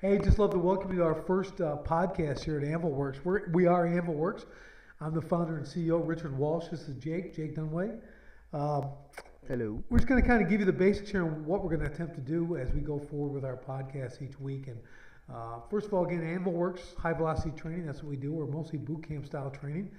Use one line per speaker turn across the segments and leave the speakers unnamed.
Hey, just love to welcome you to our first podcast here at AnvilWorks. We are AnvilWorks. I'm the founder and CEO, Richard Walsh. This is Jake Dunway. Um,
Hello.
we're just going to kind of give you the basics here on what we're going to attempt to do as we go forward with our podcast each week. And first of all, again, AnvilWorks, high velocity training. That's what we do. We're mostly boot camp style training.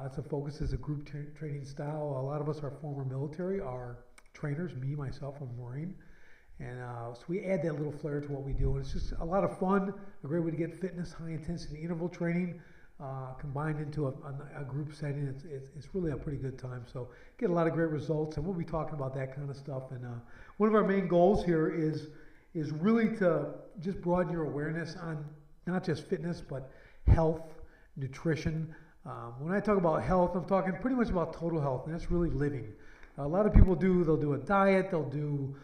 It's a focus as a group training style. A lot of us are former military, are trainers. Me, myself, I'm a Marine. And so we add that little flair to what we do. And it's just a lot of fun, a great way to get fitness, high intensity interval training combined into a group setting. It's really a pretty good time. So get a lot of great results. And we'll be talking about that kind of stuff. And one of our main goals here is really to just broaden your awareness on not just fitness, but health, nutrition. When I talk about health, I'm talking pretty much about total health, and that's really living. A lot of people they'll do a diet, they'll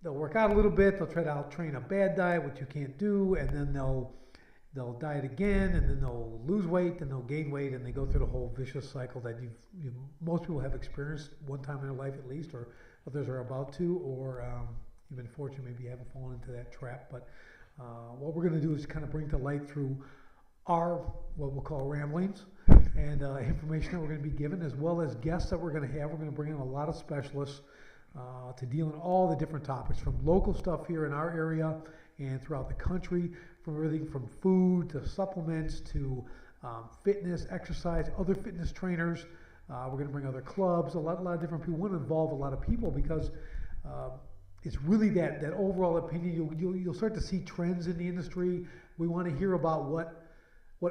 work out a little bit, they'll try to out-train a bad diet, which you can't do, and then they'll diet again, and then they'll lose weight, and they'll gain weight, and they go through the whole vicious cycle that most people have experienced one time in their life at least, or others are about to, or you've been fortunate maybe you haven't fallen into that trap. But what we're going to do is kind of bring to light through our, what we'll call ramblings, and information that we're going to be given, as well as guests that we're going to have. We're going to bring in a lot of specialists to deal in all the different topics, from local stuff here in our area and throughout the country, from everything from food to supplements to fitness, exercise, other fitness trainers. We're going to bring other clubs, a lot of different people. We want to involve a lot of people because it's really that overall opinion. You'll start to see trends in the industry. We want to hear about what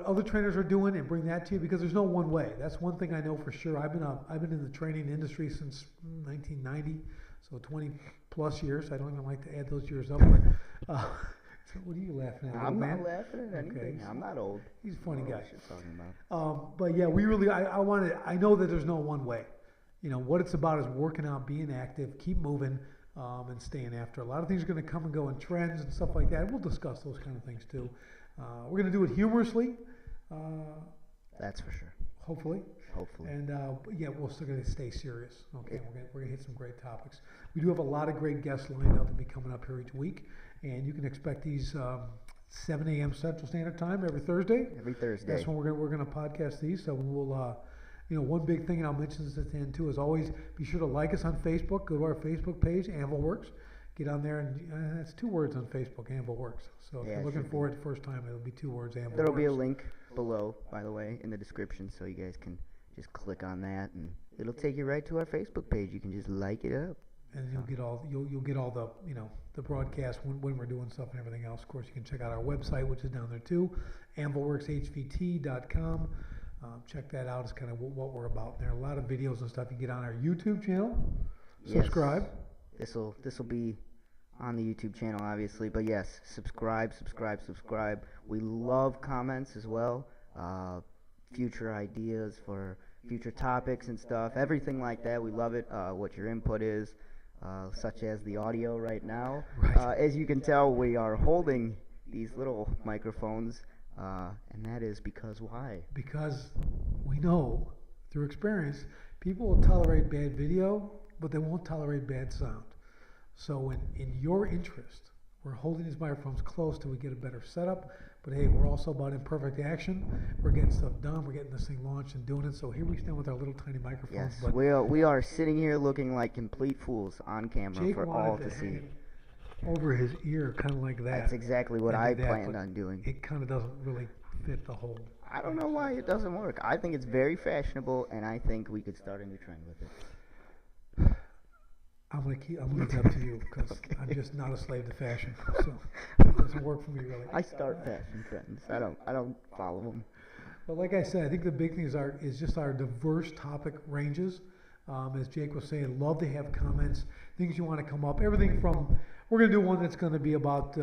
other trainers are doing and bring that to you, because there's no one way. That's one thing I know for sure. I've been in the training industry since 1990, so 20 plus years. I don't even like to add those years up. But, so what are you laughing at?
I'm not laughing at anything.
Okay.
I'm not old.
He's a funny guy.
What you're talking about.
But yeah, we really, I know that there's no one way. You know, what it's about is working out, being active, keep moving, and staying after. A lot of things are going to come and go in trends and stuff like that. We'll discuss those kind of things too. We're going to do it humorously.
That's for sure.
Hopefully. And yeah, we're still going to stay serious. Okay, we're going to hit some great topics. We do have a lot of great guests lined up to be coming up here each week, and you can expect these 7 a.m. Central Standard Time every Thursday.
Every Thursday.
That's when we're going to podcast these. So we'll, one big thing, and I'll mention this at the end too, is always be sure to like us on Facebook. Go to our Facebook page, AnvilWorks. Get on there, and it's 2 words on Facebook, AnvilWorks. So if you're looking for it the first time, it'll be 2 words, AnvilWorks.
There'll be a link below, by the way, in the description, so you guys can just click on that, and it'll take you right to our Facebook page. You can just like it up.
And you'll get all the the broadcast when we're doing stuff and everything else. Of course, you can check out our website, which is down there too, AnvilWorksHVT.com. Check that out. It's kind of what we're about. There are a lot of videos and stuff you get on our YouTube channel. Subscribe.
Yes. This'll be on the YouTube channel, obviously, but yes, subscribe. We love comments as well, future ideas for future topics and stuff, everything like that. We love it. What your input is, such as the audio right now.
Right.
As you can tell, we are holding these little microphones, and that is because why?
Because we know through experience, people will tolerate bad video, but they won't tolerate bad sound. So in your interest, we're holding these microphones close till we get a better setup. But hey, we're also about imperfect action. We're getting stuff done. We're getting this thing launched and doing it. So here we stand with our little tiny microphones.
Yes,
but
we are sitting here looking like complete fools on camera
Jake
for all to see.
Over his ear, kind of like that.
That's exactly what I planned on doing.
It kind of doesn't really fit the whole.
I don't know why it doesn't work. I think it's very fashionable, and I think we could start a new trend with it.
I'm gonna leave it up to you, because okay. I'm just not a slave to fashion, so it doesn't work for me really.
I start fashion trends. I don't follow them.
But like I said, I think the big thing is just our diverse topic ranges. As Jake was saying, love to have comments, things you want to come up. Everything from, we're gonna do one that's gonna be about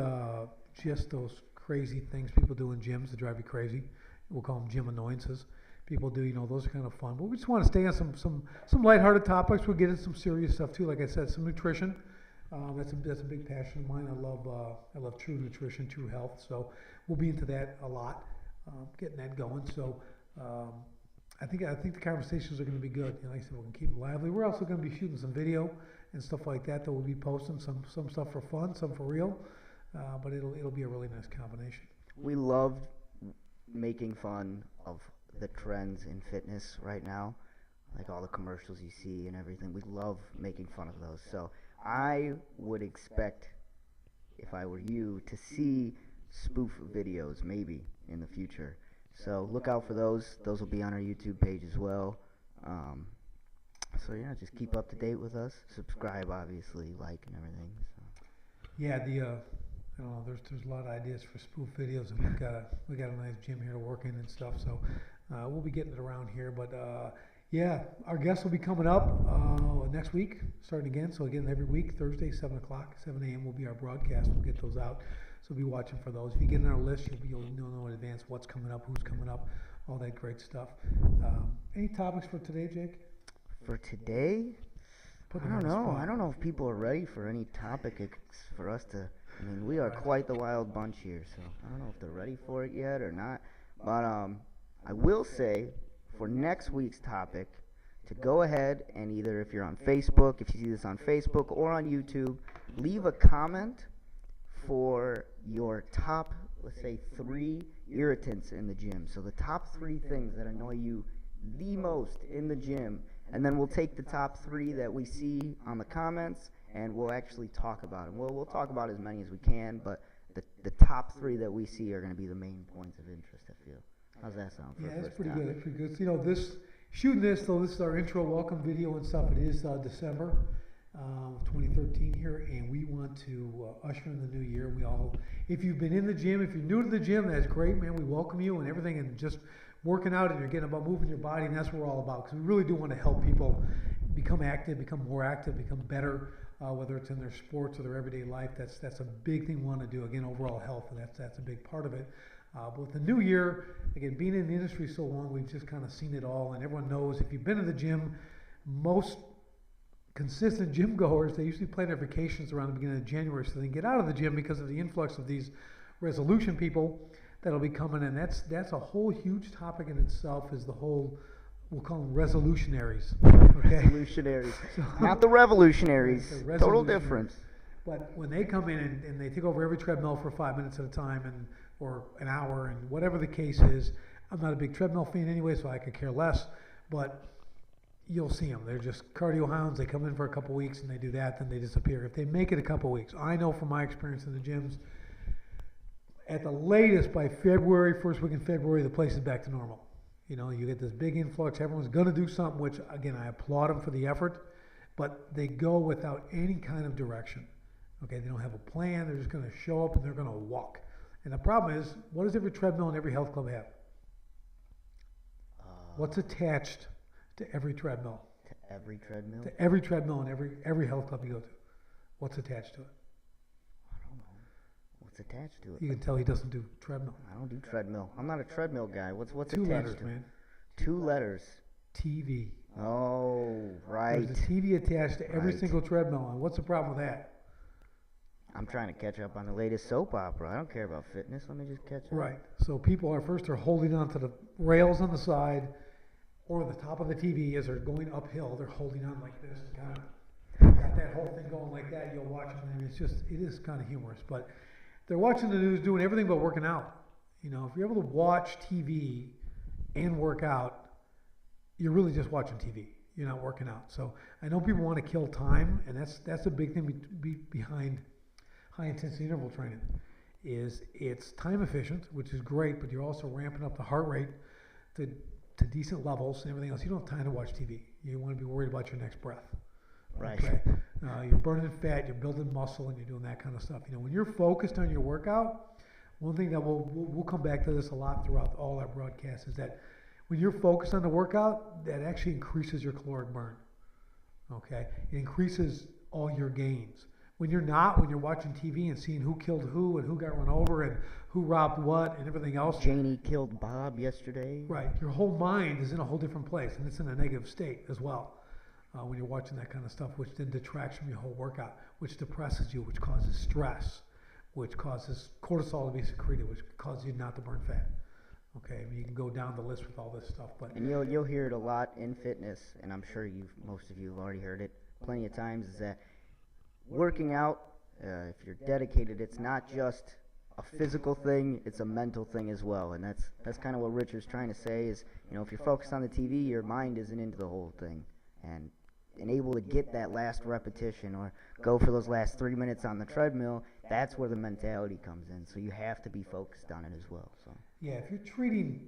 just those crazy things people do in gyms that drive you crazy. We'll call them gym annoyances. People do, those are kind of fun. But we just want to stay on some lighthearted topics. We'll get into some serious stuff too. Like I said, some nutrition. That's a big passion of mine. I love true nutrition, true health. So we'll be into that a lot, getting that going. So I think the conversations are going to be good. Like I said, we're going to keep them lively. We're also going to be shooting some video and stuff like that we'll be posting. Some stuff for fun, some for real. but it'll be a really nice combination.
We love making fun of the trends in fitness right now, like all the commercials you see and everything. We love making fun of those. So I would expect, if I were you, to see spoof videos maybe in the future. So look out for those. Those will be on our YouTube page as well. So yeah, just keep up to date with us. Subscribe, obviously, like and everything. So.
Yeah, I don't know, there's a lot of ideas for spoof videos, and we got a nice gym here to work in and stuff. So we'll be getting it around here. But yeah, our guests will be coming up next week, starting again. So again, every week, Thursday, 7 o'clock, 7 a.m. will be our broadcast. We'll get those out. So be watching for those. If you get on our list, you'll know in advance what's coming up, who's coming up, all that great stuff. Any topics for today, Jake?
For today, I don't know. I don't know if people are ready for any topic for us to. I mean, we are quite the wild bunch here, so I don't know if they're ready for it yet or not. But I will say, for next week's topic, to go ahead and either, if you're on Facebook, if you see this on Facebook or on YouTube, leave a comment for your top, let's say, 3 irritants in the gym. So the top 3 things that annoy you the most in the gym, and then we'll take the top 3 that we see on the comments, and we'll actually talk about them. We'll talk about as many as we can, but the top 3 that we see are going to be the main points of interest, I feel. How's that sound?
Yeah, it's pretty good. It's pretty good. So, shooting this, though, this is our intro welcome video and stuff. It is December 2013 here, and we want to usher in the new year. If you've been in the gym, if you're new to the gym, that's great, man. We welcome you and everything, and just working out and you're getting about moving your body, and that's what we're all about, because we really do want to help people become active, become more active, become better, whether it's in their sports or their everyday life. That's a big thing we want to do. Again, overall health, and that's a big part of it. But with the new year, again, being in the industry so long, we've just kind of seen it all, and everyone knows if you've been in the gym, most consistent gym goers, they usually plan their vacations around the beginning of January so they can get out of the gym because of the influx of these resolution people that'll be coming in. That's a whole huge topic in itself, is the whole, we'll call them resolutionaries. Okay?
Revolutionaries. So, not the revolutionaries. Total difference.
But when they come in and they take over every treadmill for 5 minutes at a time, or an hour, and whatever the case is, I'm not a big treadmill fan anyway, so I could care less, but you'll see them. They're just cardio hounds. They come in for a couple weeks and they do that, then they disappear. If they make it a couple weeks, I know from my experience in the gyms, at the latest by February, first week in February, the place is back to normal. You know, you get this big influx. Everyone's going to do something, which, again, I applaud them for the effort, but they go without any kind of direction. Okay, they don't have a plan. They're just going to show up and they're going to walk. And the problem is, what does every treadmill in every health club have? What's attached to every treadmill?
To every treadmill?
To every treadmill in every health club you go to. What's attached to it?
I don't know. What's attached to it?
You can tell he doesn't do treadmill.
I don't do treadmill. I'm not a treadmill guy. What's
2
attached
letters,
to it?
man.
2 letters.
TV.
Oh, right.
There's a TV attached to every single treadmill. And what's the problem with that?
I'm trying to catch up on the latest soap opera. I don't care about fitness. Let me just catch up.
Right. So people are holding on to the rails on the side or the top of the TV as they're going uphill. They're holding on like this, kind of got that whole thing going like that. You'll watch it, and it is kind of humorous. But they're watching the news, doing everything but working out. You know, if you're able to watch TV and work out, you're really just watching TV. You're not working out. So I know people want to kill time, and that's a big thing behind high intensity interval training. Is it's time efficient, which is great, but you're also ramping up the heart rate to decent levels and everything else. You don't have time to watch TV. You want to be worried about your next breath.
Right.
Okay. You're burning fat, you're building muscle, and you're doing that kind of stuff. You know, when you're focused on your workout, one thing that we'll come back to this a lot throughout all our broadcasts is that when you're focused on the workout, that actually increases your caloric burn. Okay. It increases all your gains. When you're not, when you're watching TV and seeing who killed who and who got run over and who robbed what and everything else.
Janie killed Bob yesterday.
Right. Your whole mind is in a whole different place, and it's in a negative state as well when you're watching that kind of stuff, which then detracts from your whole workout, which depresses you, which causes stress, which causes cortisol to be secreted, which causes you not to burn fat. Okay, I mean, you can go down the list with all this stuff, but
and you'll hear it a lot in fitness, and I'm sure most of you have already heard it plenty of times. Is that working out If you're dedicated, it's not just a physical thing, it's a mental thing as well. And that's kind of what Richard's trying to say is, if you're focused on the TV, your mind isn't into the whole thing. And able to get that last repetition or go for those last 3 minutes on the treadmill, that's where the mentality comes in. So you have to be focused on it as well. So
Yeah, if you're treating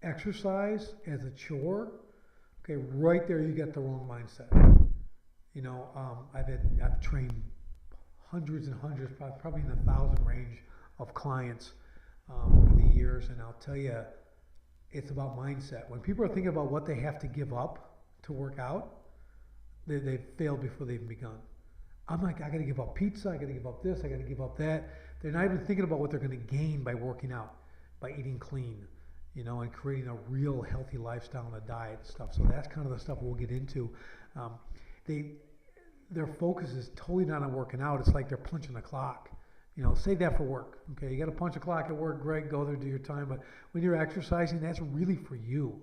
exercise as a chore, okay, right there you get the wrong mindset. I've trained hundreds and hundreds, probably in the 1,000 range of clients over the years, and I'll tell you, it's about mindset. When people are thinking about what they have to give up to work out, they've failed before they've even begun. I'm like, I got to give up pizza, I got to give up this, I got to give up that. They're not even thinking about what they're going to gain by working out, by eating clean, and creating a real healthy lifestyle and a diet and stuff. So that's kind of the stuff we'll get into. Their focus is totally not on working out. It's like they're punching the clock. Save that for work. Okay, you got to punch a clock at work, great, go there, do your time. But when you're exercising, that's really for you.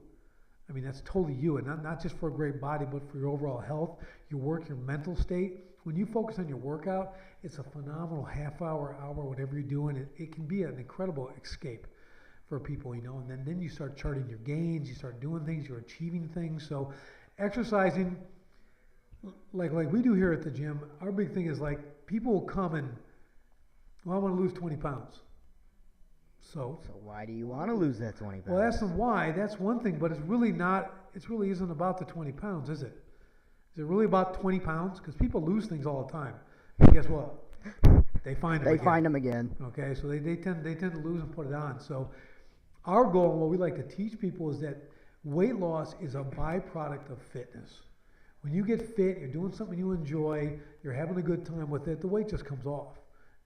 I mean, that's totally you, and not just for a great body, but for your overall health, your work, your mental state. When you focus on your workout, it's a phenomenal half hour, whatever you're doing. It can be an incredible escape for people, and then you start charting your gains, you start doing things, you're achieving things. So exercising, like we do here at the gym, our big thing is like people will come and, I want to lose 20 pounds. So
why do you want to lose that 20 pounds?
Well, ask them why. That's one thing, but it really isn't about the 20 pounds, is it? Is it really about 20 pounds? Because people lose things all the time. And guess what? They find them
again.
Okay, so they tend to lose and put it on. So our goal, and what we like to teach people, is that weight loss is a byproduct of fitness. When you get fit, you're doing something you enjoy, you're having a good time with it, the weight just comes off.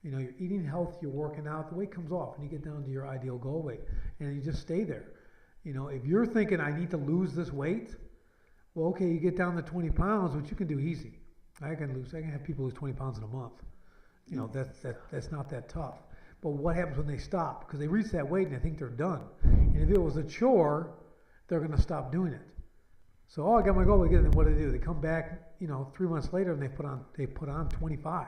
You're eating healthy, you're working out, the weight comes off, and you get down to your ideal goal weight, and you just stay there. If you're thinking, I need to lose this weight, well, okay, you get down to 20 pounds, which you can do easy. I can have people lose 20 pounds in a month. That's not that tough. But what happens when they stop? Because they reach that weight and they think they're done. And if it was a chore, they're going to stop doing it. So, I got my goal weight, and then what do? They come back, 3 months later, and they put on 25.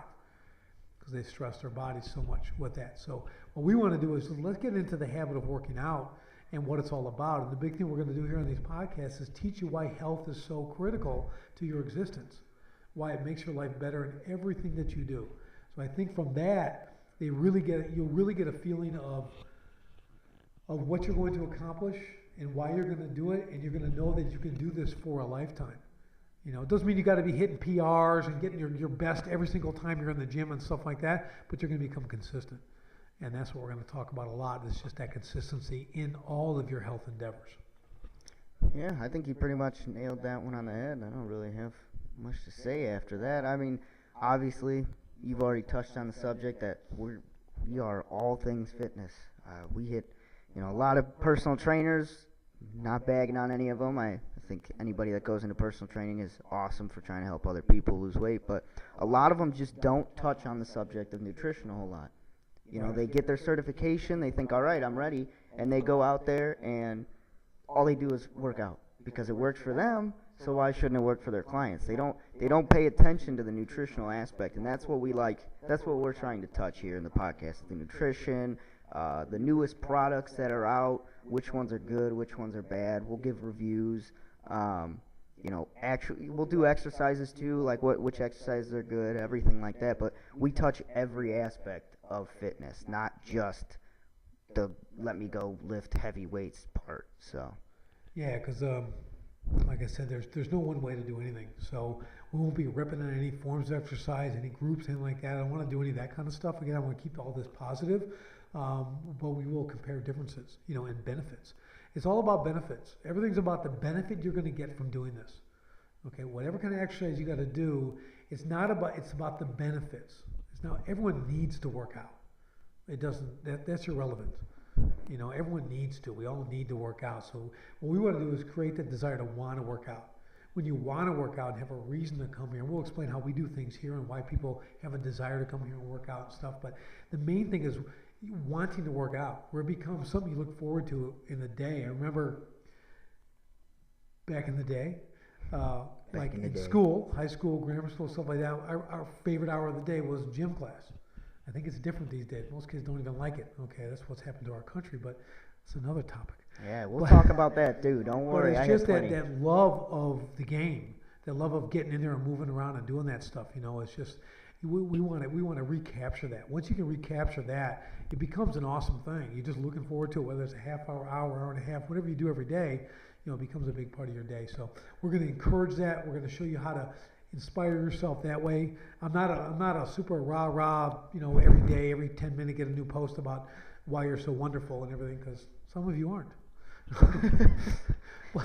Because they stress their bodies so much with that. So what we want to do is let's get into the habit of working out and what it's all about. And the big thing we're going to do here on these podcasts is teach you why health is so critical to your existence, why it makes your life better in everything that you do. So I think from that, you'll really get a feeling of what you're going to accomplish and why you're going to do it, and you're going to know that you can do this for a lifetime. It doesn't mean you got to be hitting PRs and getting your best every single time you're in the gym and stuff like that, but you're going to become consistent. And that's what we're going to talk about a lot, is just that consistency in all of your health endeavors.
Yeah, I think you pretty much nailed that one on the head. I don't really have much to say after that. I mean, obviously, you've already touched on the subject that we are all things fitness. We hit, a lot of personal trainers, not bagging on any of them. I think anybody that goes into personal training is awesome for trying to help other people lose weight, but a lot of them just don't touch on the subject of nutrition a whole lot. They get their certification, they think, all right, I'm ready, and they go out there and all they do is work out because it works for them, so why shouldn't it work for their clients? They don't pay attention to the nutritional aspect, and that's what we like. That's what we're trying to touch here in the podcast, the nutrition, the newest products that are out, which ones are good, which ones are bad. We'll give reviews. Actually, we'll do exercises too, like which exercises are good, everything like that. But we touch every aspect of fitness, not just the let me go lift heavy weights part. So.
Yeah, because like I said, there's no one way to do anything. So we won't be ripping on any forms of exercise, any groups, anything like that. I don't want to do any of that kind of stuff. Again, I want to keep all this positive, but we will compare differences, and benefits. It's all about benefits. Everything's about the benefit you're going to get from doing this. Okay, whatever kind of exercise you got to do, it's about the benefits. Everyone needs to work out. It doesn't. That's irrelevant. Everyone needs to. We all need to work out. So what we want to do is create that desire to want to work out. When you want to work out and have a reason to come here, and we'll explain how we do things here and why people have a desire to come here and work out and stuff. But the main thing is wanting to work out, where it becomes something you look forward to in the day. I remember back in the day, like
in the day.
school, high school, grammar school, stuff like that. Our favorite hour of the day was gym class. I think it's different these days. Most kids don't even like it. Okay, that's what's happened to our country, but it's another topic.
Yeah, we'll talk about that too. Don't worry.
But
I
it's
have
just
plenty.
that love of the game, that love of getting in there and moving around and doing that stuff. You know, it's just we want to recapture that. Once you can recapture that, it becomes an awesome thing. You're just looking forward to it, whether it's a half hour, hour and a half, whatever you do every day. You know, it becomes a big part of your day. So we're going to encourage that. We're going to show you how to inspire yourself that way. I'm not a super rah, you know, every day, every 10 minutes get a new post about why you're so wonderful and everything, because some of you aren't.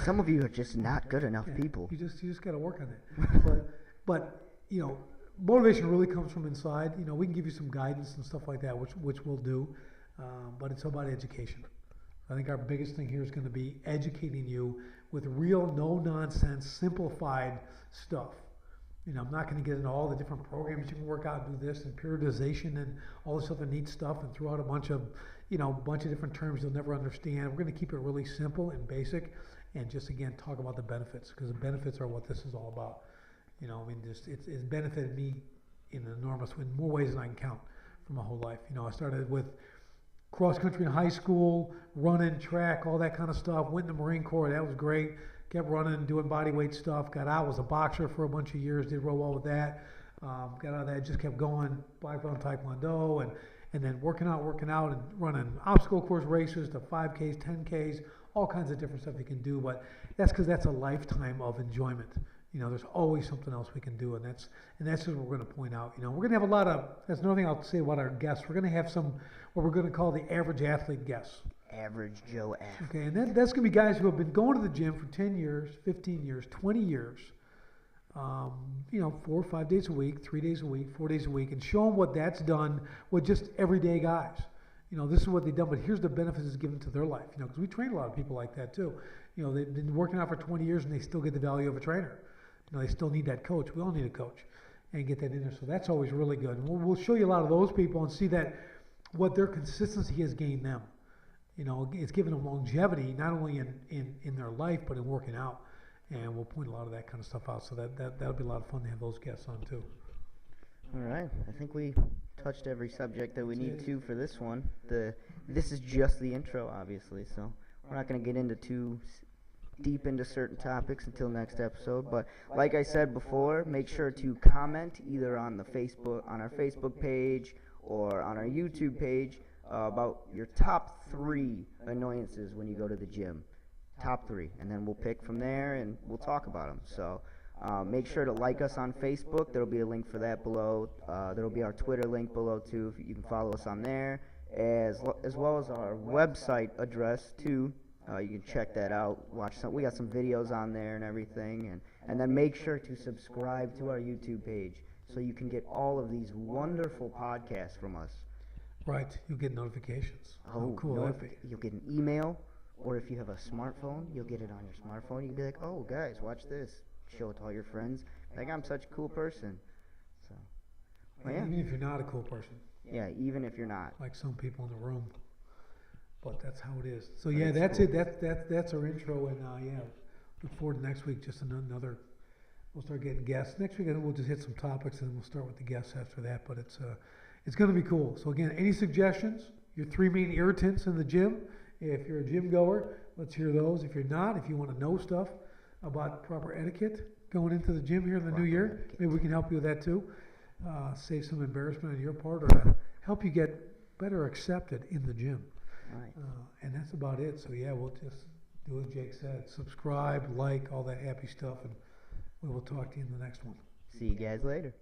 Some of you are just not good enough
Yeah,
people.
You just got to work on that. but you know, motivation really comes from inside. You know, we can give you some guidance and stuff like that, which we'll do. But it's about education. I think our biggest thing here is going to be educating you with real, no nonsense, simplified stuff. You know, I'm not going to get into all the different programs you can work out and do this and periodization and all this other neat stuff and throw out a bunch of different terms you'll never understand. We're going to keep it really simple and basic and just, again, talk about the benefits, because the benefits are what this is all about. You know, I mean, it's benefited me in more ways than I can count for my whole life. You know, I started with cross country in high school, running, track, all that kind of stuff. Went in the Marine Corps, that was great. Kept running and doing body weight stuff. Got out, was a boxer for a bunch of years, did real well with that. Got out of that, just kept going, black belt in Taekwondo, and then working out and running obstacle course races to 5Ks, 10Ks, all kinds of different stuff you can do. But that's because that's a lifetime of enjoyment. You know, there's always something else we can do, and that's just what we're going to point out. You know, we're going to have a lot of, that's another thing I'll say about our guests. We're going to have some, what we're going to call the average athlete guests.
Average Joe athlete.
Okay, and that's going to be guys who have been going to the gym for 10 years, 15 years, 20 years, you know, 4 or 5 days a week, 3 days a week, 4 days a week, and show them what that's done with just everyday guys. You know, this is what they've done, but here's the benefits it's given to their life. You know, because we train a lot of people like that too. You know, they've been working out for 20 years and they still get the value of a trainer. You know, they still need that coach. We all need a coach, and get that in there. So that's always really good. And we'll show you a lot of those people and see that what their consistency has gained them. You know, it's given them longevity, not only in their life, but in working out. And we'll point a lot of that kind of stuff out. So that'll be a lot of fun to have those guests on too.
All right. I think we touched every subject that we need to for this one. This is just the intro, obviously, so we're not going to get into too deep into certain topics until next episode. But like I said before, make sure to comment either on our Facebook page or on our YouTube page about your top 3 annoyances when you go to the gym. Top 3, and then we'll pick from there and we'll talk about them. So make sure to like us on Facebook. There'll be a link for that below. There'll be our Twitter link below too. You can follow us on there, as well as our website address too. You can check that out. We got some videos on there and everything, and then make sure to subscribe to our YouTube page so you can get all of these wonderful podcasts from us.
Right, you'll get notifications.
Oh,
cool
no,
that'd be.
you'll get an email, or if you have a smartphone, you'll get it on your smartphone. You can be like, "Oh, guys, watch this." Show it to all your friends. Like, I'm such a cool person. So, well, yeah.
Even if you're not a cool person.
Yeah, even if you're not.
Like some people in the room. But that's how it is. So
But
yeah,
it's
that's
cool.
it. That's our intro, and yeah, look forward to next week. Just another. We'll start getting guests next week. We'll just hit some topics, and then we'll start with the guests after that. But it's going to be cool. So again, any suggestions? Your 3 main irritants in the gym. If you're a gym goer, let's hear those. If you're not, if you want to know stuff about proper etiquette going into the gym here in the new year, maybe we can help you with that too. Save some embarrassment on your part, or to help you get better accepted in the gym.
Right.
And that's about it. So yeah, we'll just do as Jake said. Subscribe, like, all that happy stuff, and we will talk to you in the next one.
See you guys later.